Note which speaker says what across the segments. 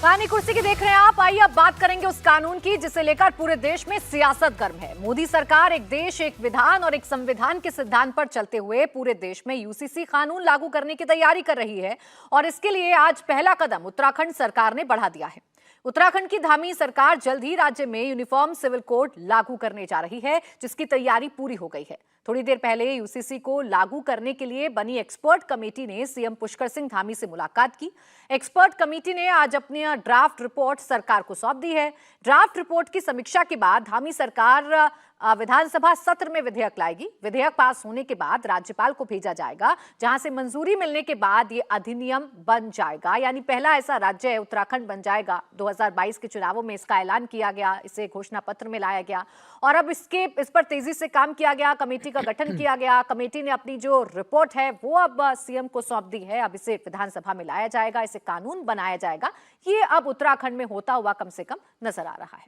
Speaker 1: कहानी कुर्सी की देख रहे हैं आप। आइए अब बात करेंगे उस कानून की जिसे लेकर पूरे देश में सियासत गर्म है। मोदी सरकार एक देश एक विधान और एक संविधान के सिद्धांत पर चलते हुए पूरे देश में यूसीसी कानून लागू करने की तैयारी कर रही है और इसके लिए आज पहला कदम उत्तराखंड सरकार ने बढ़ा दिया है। उत्तराखंड की धामी सरकार जल्द ही राज्य में यूनिफॉर्म सिविल कोड लागू करने जा रही है, जिसकी तैयारी पूरी हो गई है। थोड़ी देर पहले यूसीसी को लागू करने के लिए बनी एक्सपर्ट कमेटी ने सीएम पुष्कर सिंह धामी से मुलाकात की। एक्सपर्ट कमेटी ने आज अपनी ड्राफ्ट रिपोर्ट सरकार को सौंप दी है। ड्राफ्ट रिपोर्ट की समीक्षा के बाद धामी सरकार विधानसभा सत्र में विधेयक लाएगी। विधेयक पास होने के बाद राज्यपाल को भेजा जाएगा, जहां से मंजूरी मिलने के बाद ये अधिनियम बन जाएगा। यानी पहला ऐसा राज्य है उत्तराखंड बन जाएगा। 2022 के चुनावों में इसका ऐलान किया गया, इसे घोषणा पत्र में लाया गया और अब इस पर तेजी से काम किया गया। कमेटी का गठन किया गया। कमेटी ने अपनी जो रिपोर्ट है वो अब सीएम को सौंप दी है। अब इसे विधानसभा में लाया जाएगा, इसे कानून बनाया जाएगा। ये अब उत्तराखंड में होता हुआ कम से कम नजर आ रहा है।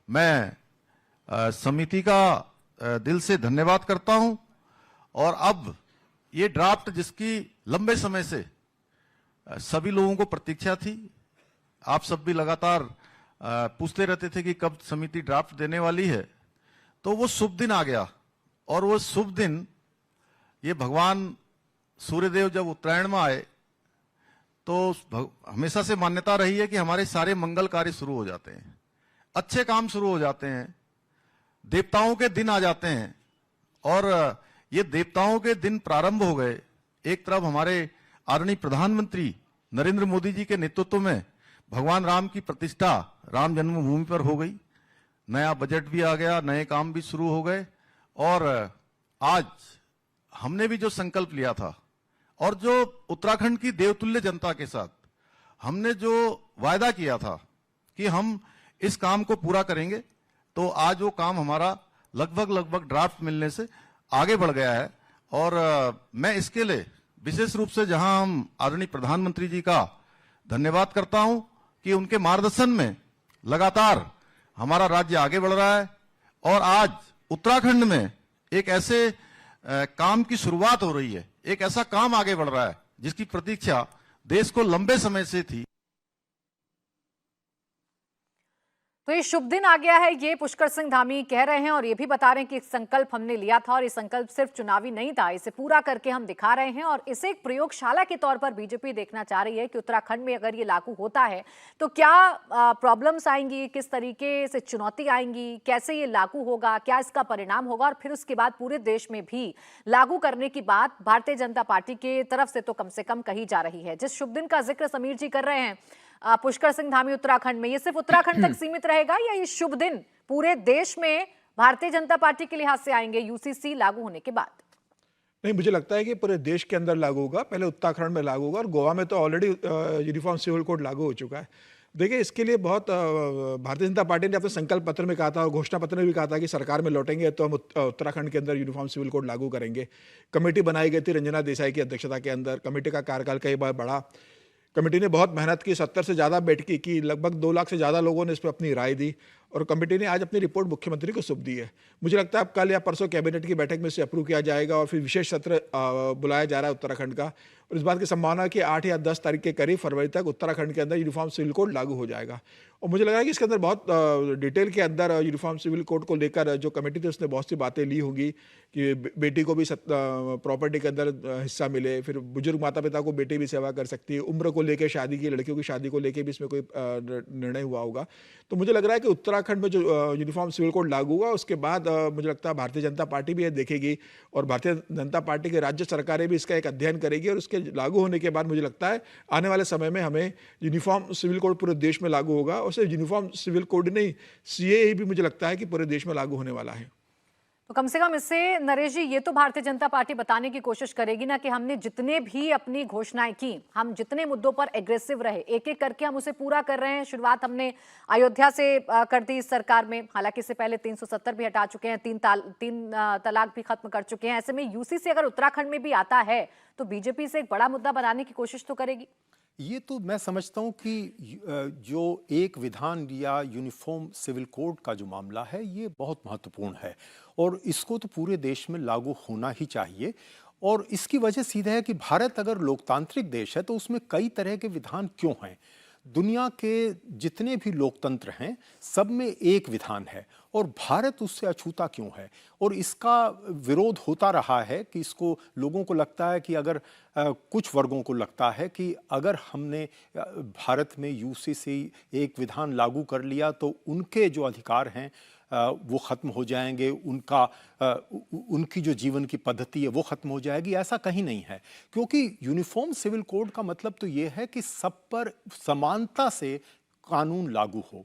Speaker 2: मैं समिति का दिल से धन्यवाद करता हूं और अब ये ड्राफ्ट जिसकी लंबे समय से सभी लोगों को प्रतीक्षा थी, आप सब भी लगातार पूछते रहते थे कि कब समिति ड्राफ्ट देने वाली है, तो वो शुभ दिन आ गया। और वो शुभ दिन, ये भगवान सूर्यदेव जब उत्तरायण में आए तो हमेशा से मान्यता रही है कि हमारे सारे मंगल कार्य शुरू हो जाते हैं, अच्छे काम शुरू हो जाते हैं, देवताओं के दिन आ जाते हैं। और ये देवताओं के दिन प्रारंभ हो गए। एक तरफ हमारे आदरणीय प्रधानमंत्री नरेंद्र मोदी जी के नेतृत्व में भगवान राम की प्रतिष्ठा राम जन्मभूमि पर हो गई, नया बजट भी आ गया, नए काम भी शुरू हो गए। और आज हमने भी जो संकल्प लिया था और जो उत्तराखंड की देवतुल्य जनता के साथ हमने जो वायदा किया था कि हम इस काम को पूरा करेंगे, तो आज वो काम हमारा लगभग ड्राफ्ट मिलने से आगे बढ़ गया है। और मैं इसके लिए विशेष रूप से जहां हम आदरणीय प्रधानमंत्री जी का धन्यवाद करता हूं कि उनके मार्गदर्शन में लगातार हमारा राज्य आगे बढ़ रहा है और आज उत्तराखंड में एक ऐसे काम की शुरुआत हो रही है, एक ऐसा काम आगे बढ़ रहा है जिसकी प्रतीक्षा देश को लंबे समय से थी।
Speaker 1: तो ये शुभ दिन आ गया है, ये पुष्कर सिंह धामी कह रहे हैं और ये भी बता रहे हैं कि एक संकल्प हमने लिया था और ये संकल्प सिर्फ चुनावी नहीं था, इसे पूरा करके हम दिखा रहे हैं। और इसे एक प्रयोगशाला के तौर पर बीजेपी देखना चाह रही है कि उत्तराखंड में अगर ये लागू होता है तो क्या प्रॉब्लम्स आएंगी, किस तरीके से चुनौती आएंगी, कैसे ये लागू होगा, क्या इसका परिणाम होगा। और फिर उसके बाद पूरे देश में भी लागू करने की बात भारतीय जनता पार्टी के तरफ से तो कम से कम कही जा रही है। जिस शुभ दिन का जिक्र समीर जी कर रहे हैं पुष्कर सिंह धामी उत्तराखंड में, ये सिर्फ उत्तराखंड तक सीमित रहेगा या ये शुभ दिन पूरे देश में भारतीय जनता पार्टी के लिहाज से आएंगे यूसीसी लागू होने के बाद?
Speaker 3: नहीं, मुझे लगता है कि पूरे देश के अंदर लागू होगा। पहले उत्तराखंड में लागू होगा और गोवा में तो ऑलरेडी यूनिफॉर्म सिविल कोड लागू हो चुका है। देखिए, इसके लिए बहुत भारतीय जनता पार्टी ने अपने संकल्प पत्र में कहा था और घोषणा पत्र में भी कहा था कि सरकार में लौटेंगे तो हम उत्तराखंड के अंदर यूनिफॉर्म सिविल कोड लागू करेंगे। कमेटी बनाई गई थी रंजना देसाई की अध्यक्षता के अंदर। कमेटी का कार्यकाल कई बार बढ़ा। कमेटी ने बहुत मेहनत की, 70 से ज़्यादा बैठकें की, लगभग 2 लाख से ज़्यादा लोगों ने इस पर अपनी राय दी और कमेटी ने आज अपनी रिपोर्ट मुख्यमंत्री को सौंप दी है। मुझे लगता है अब कल या परसों कैबिनेट की बैठक में इसे अप्रूव किया जाएगा और फिर विशेष सत्र बुलाया जा रहा है उत्तराखंड का। और इस बात की संभावना है कि 8 या 10 तारीख के करीब फरवरी तक उत्तराखंड के अंदर यूनिफॉर्म सिविल कोड लागू हो जाएगा। और मुझे लग रहा है कि इसके अंदर बहुत डिटेल के अंदर यूनिफॉर्म सिविल कोड को लेकर जो कमेटी थी उसने बहुत सी बातें ली होंगी कि बेटी को भी प्रॉपर्टी के अंदर हिस्सा मिले, फिर बुजुर्ग माता पिता को बेटी भी सेवा कर सकती है, उम्र को लेकर शादी की, लड़कियों की शादी को लेकर भी इसमें कोई निर्णय हुआ होगा। तो मुझे लग रहा है कि उत्तराखंड में जो यूनिफॉर्म सिविल कोड लागू हुआ उसके बाद मुझे लगता है भारतीय जनता पार्टी भी ये देखेगी और भारतीय जनता पार्टी के राज्य सरकारें भी इसका एक अध्ययन करेगी और उसके लागू होने के बाद मुझे लगता है आने वाले समय में हमें यूनिफॉर्म सिविल कोड पूरे देश में लागू होगा। और सिर्फ यूनिफॉर्म सिविल कोड नहीं, सीएए भी मुझे लगता है कि पूरे देश में लागू होने वाला है।
Speaker 1: तो कम से कम इससे नरेश जी ये तो भारतीय जनता पार्टी बताने की कोशिश करेगी ना कि हमने जितने भी अपनी घोषणाएं की, हम जितने मुद्दों पर एग्रेसिव रहे, एक एक करके हम उसे पूरा कर रहे हैं। शुरुआत हमने अयोध्या से कर दी इस सरकार में, हालांकि इससे पहले 370 भी हटा चुके हैं, तीन तलाक भी खत्म कर चुके हैं। ऐसे में यूसीसी अगर उत्तराखंड में भी आता है तो बीजेपी से एक बड़ा मुद्दा बनाने की कोशिश तो करेगी।
Speaker 4: ये तो मैं समझता हूँ कि जो एक विधान या यूनिफॉर्म सिविल कोड का जो मामला है ये बहुत महत्वपूर्ण है और इसको तो पूरे देश में लागू होना ही चाहिए। और इसकी वजह सीधे है कि भारत अगर लोकतांत्रिक देश है तो उसमें कई तरह के विधान क्यों हैं। दुनिया के जितने भी लोकतंत्र हैं सब में एक विधान है और भारत उससे अछूता क्यों है। और इसका विरोध होता रहा है कि इसको लोगों को लगता है कि अगर कुछ वर्गों को लगता है कि अगर हमने भारत में यूसीसी एक विधान लागू कर लिया तो उनके जो अधिकार हैं वो ख़त्म हो जाएंगे, उनकी जो जीवन की पद्धति है वो ख़त्म हो जाएगी। ऐसा कहीं नहीं है, क्योंकि यूनिफॉर्म सिविल कोड का मतलब तो ये है कि सब पर समानता से कानून लागू हो।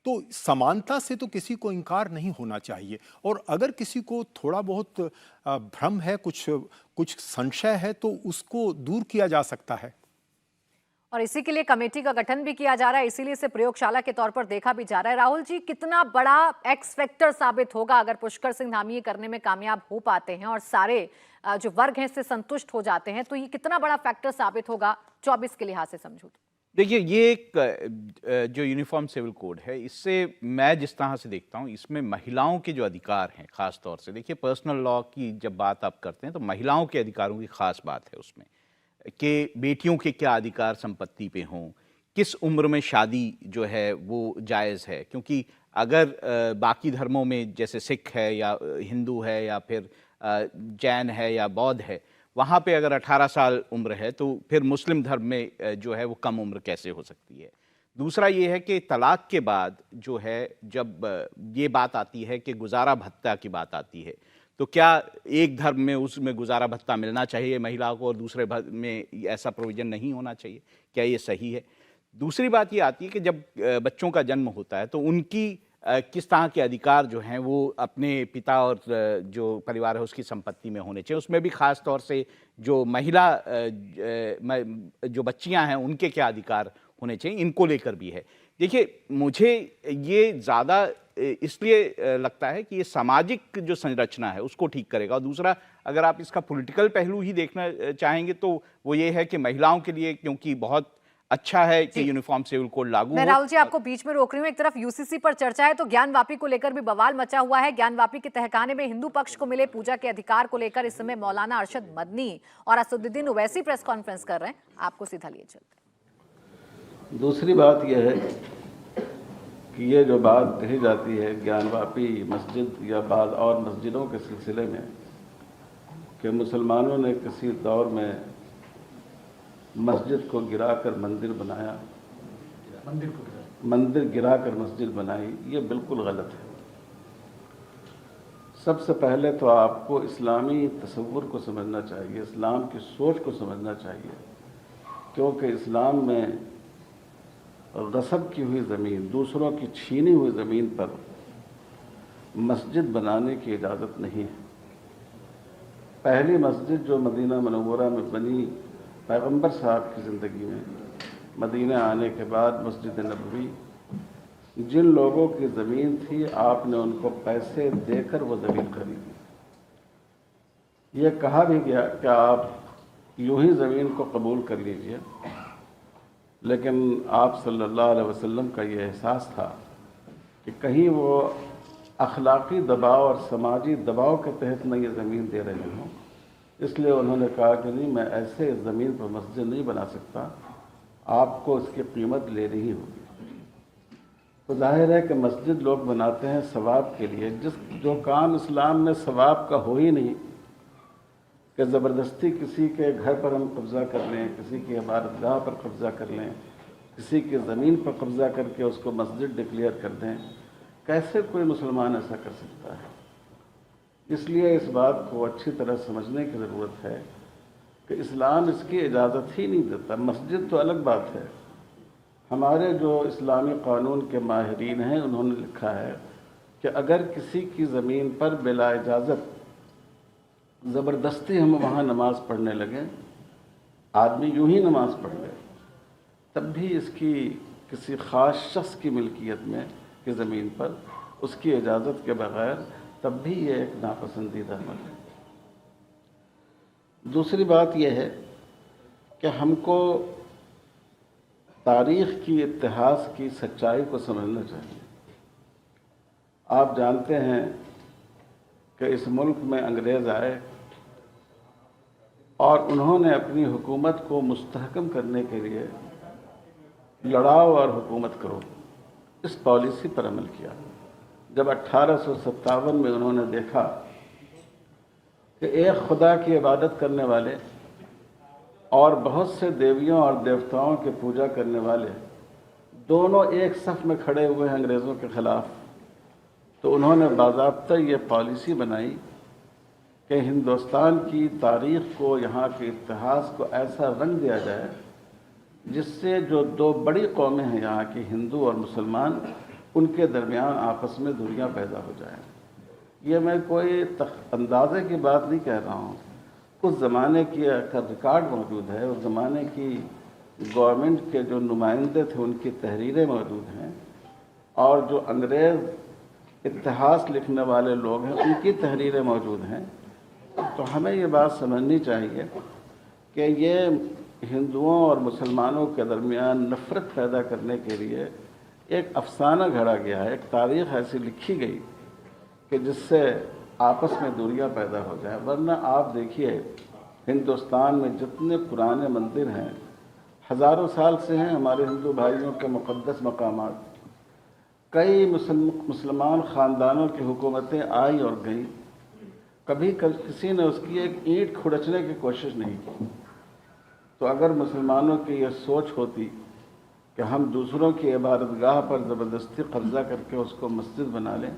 Speaker 4: तो समानता से तो किसी को इनकार नहीं होना चाहिए, और अगर किसी को थोड़ा बहुत भ्रम है, कुछ संशय है, तो उसको दूर किया जा सकता है।
Speaker 1: और इसी के लिए कमेटी का गठन भी किया जा रहा है, इसीलिए इसे प्रयोगशाला के तौर पर देखा भी जा रहा है। राहुल जी, कितना बड़ा एक्स फैक्टर साबित होगा अगर पुष्कर सिंह धामी ये करने में कामयाब हो पाते हैं और सारे जो वर्ग हैं इससे संतुष्ट हो जाते हैं, तो ये कितना बड़ा फैक्टर साबित होगा 24 के लिहाज से समझूं तो?
Speaker 5: देखिए, ये एक जो यूनिफॉर्म सिविल कोड है, इससे मैं जिस तरह से देखता हूँ, इसमें महिलाओं के जो अधिकार हैं खास तौर से, देखिए पर्सनल लॉ की जब बात आप करते हैं तो महिलाओं के अधिकारों की खास बात है उसमें, कि बेटियों के क्या अधिकार संपत्ति पे हों, किस उम्र में शादी जो है वो जायज़ है। क्योंकि अगर बाकी धर्मों में जैसे सिख है या हिंदू है या फिर जैन है या बौद्ध है, वहाँ पे अगर 18 साल उम्र है तो फिर मुस्लिम धर्म में जो है वो कम उम्र कैसे हो सकती है। दूसरा ये है कि तलाक के बाद जो है, जब ये बात आती है कि गुजारा भत्ता की बात आती है, तो क्या एक धर्म में उसमें गुजारा भत्ता मिलना चाहिए महिला को और दूसरे धर्म में ऐसा प्रोविज़न नहीं होना चाहिए? क्या ये सही है? दूसरी बात ये आती है कि जब बच्चों का जन्म होता है तो उनकी किस तरह के अधिकार जो हैं वो अपने पिता और जो परिवार है उसकी संपत्ति में होने चाहिए। उसमें भी ख़ास तौर से जो महिला जो बच्चियां हैं उनके क्या अधिकार होने चाहिए, इनको लेकर भी है। देखिए, मुझे ये ज़्यादा इसलिए लगता है कि ये सामाजिक जो संरचना है उसको ठीक करेगा। और दूसरा, अगर आप इसका पॉलिटिकल पहलू ही देखना चाहेंगे तो वो ये है कि महिलाओं के लिए क्योंकि बहुत अच्छा है कि यूनिफॉर्म सिविल कोड लागू हो।
Speaker 1: मैं राहुल जी आपको बीच में रोक रही हूँ। एक तरफ यूसीसी पर चर्चा है तो ज्ञानवापी को लेकर भी बवाल मचा हुआ है। ज्ञानवापी के तहखाने में हिंदू पक्ष को मिले पूजा के अधिकार को लेकर इस समय मौलाना अरशद मदनी और असदुद्दीन ओवैसी प्रेस कॉन्फ्रेंस कर रहे हैं। आपको सीधा लिए चलते।
Speaker 6: दूसरी बात यह है कि ये जो बात कही जाती है ज्ञानवापी मस्जिद या बाद और मस्जिदों के सिलसिले में कि मुसलमानों ने किसी दौर में मस्जिद को गिराकर मंदिर बनाया, मंदिर गिराकर मस्जिद बनाई, ये बिल्कुल गलत है। सबसे पहले तो आपको इस्लामी तसव्वुर को समझना चाहिए, इस्लाम की सोच को समझना चाहिए, क्योंकि इस्लाम में गसब की हुई ज़मीन, दूसरों की छीनी हुई ज़मीन पर मस्जिद बनाने की इजाज़त नहीं है। पहली मस्जिद जो मदीना मुनव्वरा में बनी पैगंबर साहब की ज़िंदगी में, मदीना आने के बाद मस्जिद नबवी, जिन लोगों की ज़मीन थी आपने उनको पैसे देकर वो ज़मीन खरीदी। ये कहा भी गया कि आप यूं ही ज़मीन को कबूल कर लीजिए, लेकिन आप सल्लल्लाहु अलैहि वसल्लम का ये एहसास था कि कहीं वो अखलाक़ी दबाव और समाजी दबाव के तहत न ये ज़मीन दे रहे हों, इसलिए उन्होंने कहा कि नहीं, मैं ऐसे ज़मीन पर मस्जिद नहीं बना सकता, आपको इसकी कीमत लेनी ही होगी। तो जाहिर है कि मस्जिद लोग बनाते हैं सवाब के लिए, जो काम इस्लाम में सवाब का हो ही नहीं, कि ज़बरदस्ती किसी के घर पर हम कब्ज़ा कर लें, किसी की इबादतगाह पर कब्ज़ा कर लें, किसी की ज़मीन पर कब्ज़ा करके उसको मस्जिद डिक्लेयर कर दें। कैसे कोई मुसलमान ऐसा कर सकता है? इसलिए इस बात को अच्छी तरह समझने की ज़रूरत है कि इस्लाम इसकी इजाज़त ही नहीं देता। मस्जिद तो अलग बात है, हमारे जो इस्लामी कानून के माहिरीन हैं उन्होंने लिखा है कि अगर किसी की ज़मीन पर बिला इजाज़त ज़बरदस्ती हम वहाँ नमाज़ पढ़ने लगें, आदमी यूं ही नमाज़ पढ़ ले, तब भी इसकी किसी ख़ास शख्स की मिल्कियत में की ज़मीन पर उसकी इजाज़त के बग़ैर, तब भी ये एक नापसंदीदा अमल है। दूसरी बात यह है कि हमको तारीख़ की, इतिहास की सच्चाई को समझना चाहिए। आप जानते हैं कि इस मुल्क में अंग्रेज़ आए और उन्होंने अपनी हुकूमत को मुस्तहकम करने के लिए लड़ाओ और हुकूमत करो इस पॉलिसी पर अमल किया। जब 1857 में उन्होंने देखा कि एक खुदा की इबादत करने वाले और बहुत से देवियों और देवताओं की पूजा करने वाले दोनों एक सफ में खड़े हुए हैं अंग्रेज़ों के ख़िलाफ़, तो उन्होंने बाज़ाब्ता ये पॉलिसी बनाई कि हिंदुस्तान की तारीख़ को, यहाँ के इतिहास को ऐसा रंग दिया जाए जिससे जो दो बड़ी कौमें हैं यहाँ की, हिंदू और मुसलमान, उनके दरमियान आपस में दूरियां पैदा हो जाएं। ये मैं कोई अंदाजे की बात नहीं कह रहा हूँ, उस ज़माने की का रिकॉर्ड मौजूद है, उस ज़माने की गवर्नमेंट के जो नुमाइंदे थे उनकी तहरीरें मौजूद हैं, और जो अंग्रेज़ इतिहास लिखने वाले लोग हैं उनकी तहरीरें मौजूद हैं। तो हमें ये बात समझनी चाहिए कि ये हिंदुओं और मुसलमानों के दरमियान नफ़रत पैदा करने के लिए एक अफसाना घड़ा गया है, एक तारीख़ ऐसी लिखी गई कि जिससे आपस में दूरियां पैदा हो जाए। वरना आप देखिए हिंदुस्तान में जितने पुराने मंदिर हैं, हज़ारों साल से हैं हमारे हिंदू भाइयों के मुक़द्दस मकामात, कई मुसलमान ख़ानदानों की हुकूमतें आई और गई, कभी किसी ने उसकी एक ईंट खुड़चने की कोशिश नहीं की। तो अगर मुसलमानों की ये सोच होती कि हम दूसरों की इबादतगाह पर ज़बरदस्ती कब्ज़ा करके उसको मस्जिद बना लें,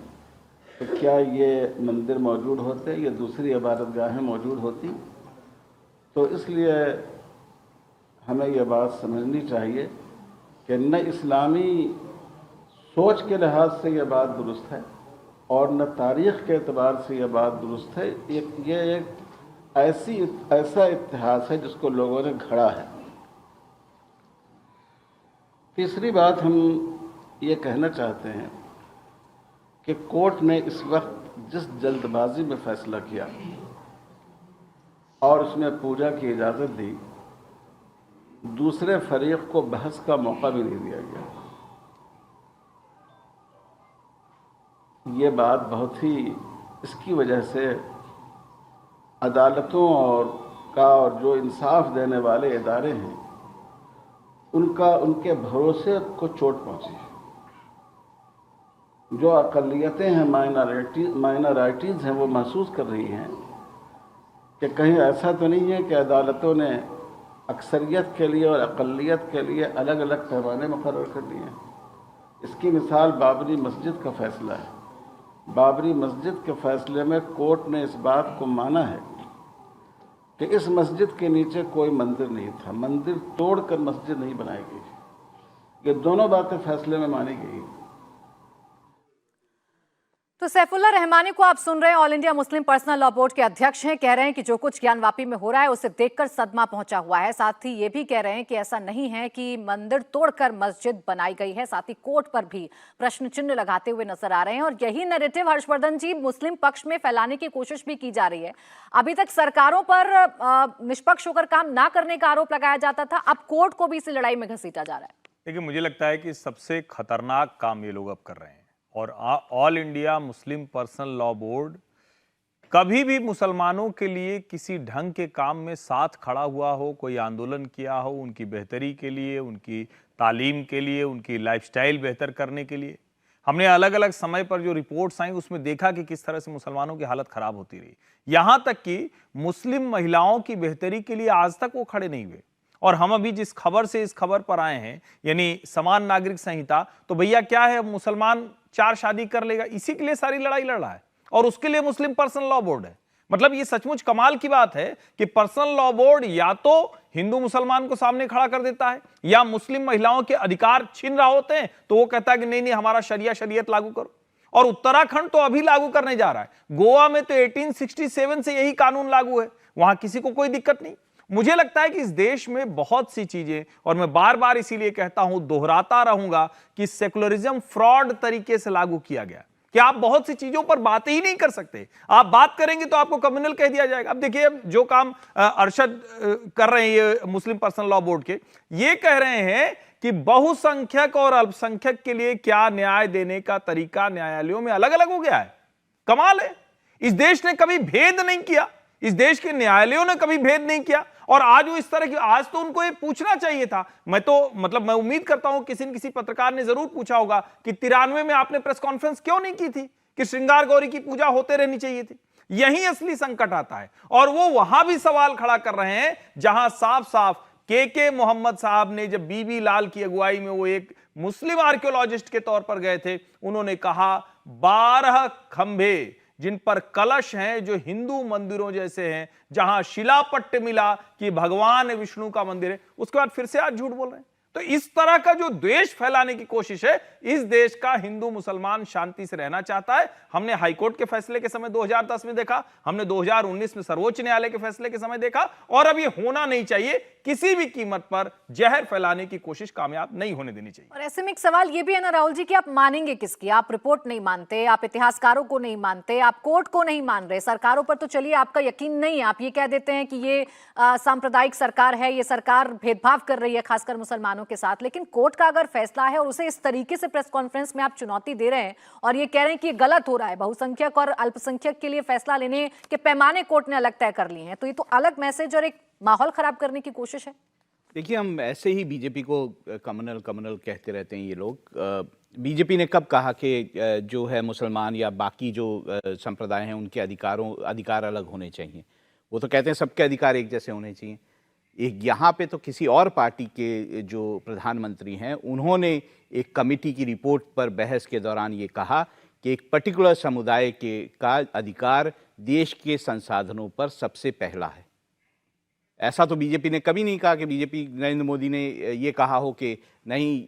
Speaker 6: तो क्या ये मंदिर मौजूद होते, ये दूसरी इबादतगाहें मौजूद होती? तो इसलिए हमें यह बात समझनी चाहिए कि न इस्लामी सोच के लिहाज से यह बात दुरुस्त है और न तारीख़ के एतबार से यह बात दुरुस्त है। ये एक ऐसा इतिहास है जिसको लोगों ने घड़ा है। तीसरी बात हम ये कहना चाहते हैं कि कोर्ट ने इस वक्त जिस जल्दबाजी में फैसला किया और उसमें पूजा की इजाज़त दी, दूसरे फरीक को बहस का मौका भी नहीं दिया गया। ये बात बहुत ही, इसकी वजह से अदालतों और जो इंसाफ देने वाले इदारे हैं उनके भरोसे को चोट पहुंची है। जो अक़लियतें हैं, माइनॉरिटीज़ हैं, वो महसूस कर रही हैं कि कहीं ऐसा तो नहीं है कि अदालतों ने अक्सरियत के लिए और अक़लियत के लिए अलग अलग पैमाने मुकर्रर कर दिए हैं। इसकी मिसाल बाबरी मस्जिद का फ़ैसला है। बाबरी मस्जिद के फ़ैसले में कोर्ट ने इस बात को माना है कि इस मस्जिद के नीचे कोई मंदिर नहीं था, मंदिर तोड़कर मस्जिद नहीं बनाई गई। ये दोनों बातें फैसले में मानी गई।
Speaker 1: तो सैफुल्लाह रहमानी को आप सुन रहे हैं, all India Muslim personal law board के अध्यक्ष हैं। कह रहे हैं कि जो कुछ ज्ञानवापी में हो रहा है उसे देखकर सदमा पहुंचा हुआ है। साथ ही ये भी कह रहे हैं कि ऐसा नहीं है कि मंदिर तोड़कर मस्जिद बनाई गई है। साथ ही कोर्ट पर भी प्रश्न चिन्ह लगाते हुए नजर आ रहे हैं और यही नैरेटिव हर्षवर्धन जी मुस्लिम पक्ष में फैलाने की कोशिश भी की जा रही है। अभी तक सरकारों पर निष्पक्ष होकर काम ना करने का आरोप लगाया जाता था, अब कोर्ट को भी इसी लड़ाई में घसीटा जा रहा है।
Speaker 7: देखिए, मुझे लगता है कि सबसे खतरनाक काम ये लोग अब कर रहे हैं। और all India Muslim personal law board कभी भी मुसलमानों के लिए किसी ढंग के काम में साथ खड़ा हुआ हो, कोई आंदोलन किया हो उनकी बेहतरी के लिए, उनकी तालीम के लिए, उनकी लाइफस्टाइल बेहतर करने के लिए, हमने अलग अलग समय पर जो रिपोर्ट्स आई उसमें देखा कि किस तरह से मुसलमानों की हालत खराब होती रही। यहां तक कि मुस्लिम महिलाओं की बेहतरी के लिए आज तक वो खड़े नहीं हुए। और हम अभी जिस खबर से इस खबर पर आए हैं, यानी समान नागरिक संहिता, तो भैया क्या है, मुसलमान 4 शादी कर लेगा, इसी के लिए सारी लड़ाई लड़ रहा है और उसके लिए मुस्लिम पर्सनल लॉ बोर्ड है। मतलब ये सचमुच कमाल की बात है कि पर्सनल लॉ बोर्ड या तो हिंदू मुसलमान को सामने खड़ा कर देता है या मुस्लिम महिलाओं के अधिकार छीन रहा होते हैं तो वो कहता है कि नहीं नहीं हमारा शरीयत लागू करो। और उत्तराखंड तो अभी लागू करने जा रहा है, गोवा में तो 1867 से यही कानून लागू है, वहां किसी को कोई दिक्कत नहीं। मुझे लगता है कि इस देश में बहुत सी चीजें, और मैं बार बार इसीलिए कहता हूं, दोहराता रहूंगा कि सेकुलरिज्म फ्रॉड तरीके से लागू किया गया कि आप बहुत सी चीजों पर बातें ही नहीं कर सकते। आप बात करेंगे तो आपको कम्युनल कह दिया जाएगा। अब देखिए, जो काम अरशद कर रहे हैं ये मुस्लिम पर्सनल लॉ बोर्ड के, ये कह रहे हैं कि बहुसंख्यक और अल्पसंख्यक के लिए क्या न्याय देने का तरीका न्यायालयों में अलग अलग हो गया है। कमाल है, इस देश ने कभी भेद नहीं किया इस देश के न्यायालयों ने कभी भेद नहीं किया। और आज वो इस तरह की, आज तो उनको ये पूछना चाहिए था। मैं उम्मीद करता हूं किसी न किसी पत्रकार ने जरूर पूछा होगा कि 93 में आपने प्रेस कॉन्फ्रेंस क्यों नहीं की थी, कि श्रृंगार गौरी की पूजा होते रहनी चाहिए थी। यही असली संकट आता है। और वो वहां भी सवाल खड़ा कर रहे हैं जहां साफ साफ के मोहम्मद साहब ने, जब बीबी लाल की अगुवाई में वो एक मुस्लिम आर्कियोलॉजिस्ट के तौर पर गए थे, उन्होंने कहा 12 खंभे जिन पर कलश हैं जो हिंदू मंदिरों जैसे हैं, जहां शिलापट्ट मिला कि भगवान विष्णु का मंदिर है, उसके बाद फिर से आज झूठ बोल रहे हैं। तो इस तरह का जो द्वेष फैलाने की कोशिश है, इस देश का हिंदू मुसलमान शांति से रहना चाहता है। हमने हाईकोर्ट के फैसले के समय 2010 में देखा, हमने 2019 में सर्वोच्च न्यायालय के फैसले के समय देखा, और अब ये होना नहीं चाहिए। किसी भी कीमत पर जहर फैलाने की कोशिश कामयाब नहीं होने देनी चाहिए।
Speaker 1: और ऐसे में एक सवाल ये भी है ना राहुल जी कि आप मानेंगे किसकी? आप रिपोर्ट नहीं मानते, आप इतिहासकारों को नहीं मानते, आप कोर्ट को नहीं मान रहे, सरकारों पर तो चलिए आपका यकीन नहीं है, आप ये कह देते हैं कि ये सांप्रदायिक सरकार है, ये सरकार भेदभाव कर रही है खासकर मुसलमानों के साथ। लेकिन कोर्ट का अगर फैसला है और उसे इस तरीके से प्रेस कॉन्फ्रेंस में आप चुनौती दे रहे हैं और ये कह रहे हैं कि ये गलत हो रहा है, बहुसंख्यक और अल्पसंख्यक के लिए फैसला लेने के पैमाने कोर्ट ने अलग तय कर लिए हैं, तो ये तो अलग मैसेज और एक माहौल खराब करने की कोशिश है।
Speaker 5: देखिए, हम ऐसे ही बीजेपी को कम्युनल कम्युनल कहते रहते हैं ये लोग। बीजेपी ने कब कहा कि जो है मुसलमान या बाकी जो संप्रदाय हैं उनके अधिकार अलग होने चाहिए? वो तो कहते हैं सबके अधिकार एक जैसे होने चाहिए। एक यहाँ पे तो किसी और पार्टी के जो प्रधानमंत्री हैं, उन्होंने एक कमेटी की रिपोर्ट पर बहस के दौरान ये कहा कि एक पर्टिकुलर समुदाय का अधिकार देश के संसाधनों पर सबसे पहला है। ऐसा तो बीजेपी ने कभी नहीं कहा कि बीजेपी नरेंद्र मोदी ने ये कहा हो कि नहीं,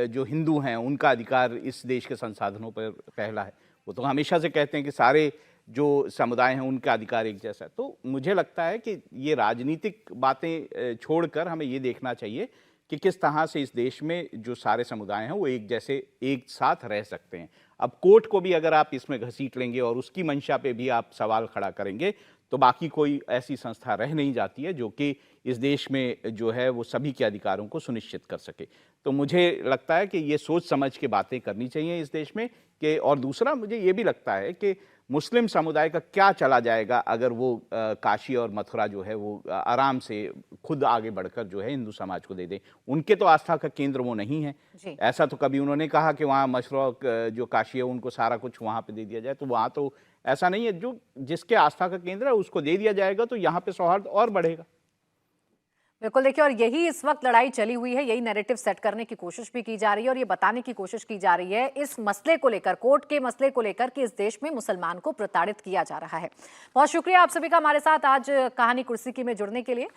Speaker 5: जो हिंदू हैं उनका अधिकार इस देश के संसाधनों पर पहला है। वो तो हमेशा से कहते हैं कि सारे जो समुदाय हैं उनका अधिकार एक जैसा है। तो मुझे लगता है कि ये राजनीतिक बातें छोड़कर हमें ये देखना चाहिए कि किस तरह से इस देश में जो सारे समुदाय हैं वो एक साथ रह सकते हैं। अब कोर्ट को भी अगर आप इसमें घसीट लेंगे और उसकी मंशा पे भी आप सवाल खड़ा करेंगे, तो बाकी कोई ऐसी संस्था रह नहीं जाती है जो कि इस देश में जो है वो सभी के अधिकारों को सुनिश्चित कर सके। तो मुझे लगता है कि ये सोच समझ के बातें करनी चाहिए इस देश में कि, और दूसरा मुझे ये भी लगता है कि मुस्लिम समुदाय का क्या चला जाएगा अगर वो काशी और मथुरा जो है वो आराम से खुद आगे बढ़कर जो है हिंदू समाज को दे दें। उनके तो आस्था का केंद्र वो नहीं है। ऐसा तो कभी उन्होंने कहा कि वहाँ मथुरा जो काशी है उनको सारा कुछ वहाँ पे दे दिया जाए, तो वहाँ तो ऐसा नहीं है। जो जिसके आस्था का केंद्र है उसको दे दिया जाएगा तो यहाँ पे सौहार्द और बढ़ेगा।
Speaker 1: बिल्कुल, देखिए, और यही इस वक्त लड़ाई चली हुई है, यही नैरेटिव सेट करने की कोशिश भी की जा रही है और ये बताने की कोशिश की जा रही है इस मसले को लेकर, कोर्ट के मसले को लेकर, कि इस देश में मुसलमान को प्रताड़ित किया जा रहा है। बहुत शुक्रिया आप सभी का हमारे साथ आज कहानी कुर्सी की में जुड़ने के लिए।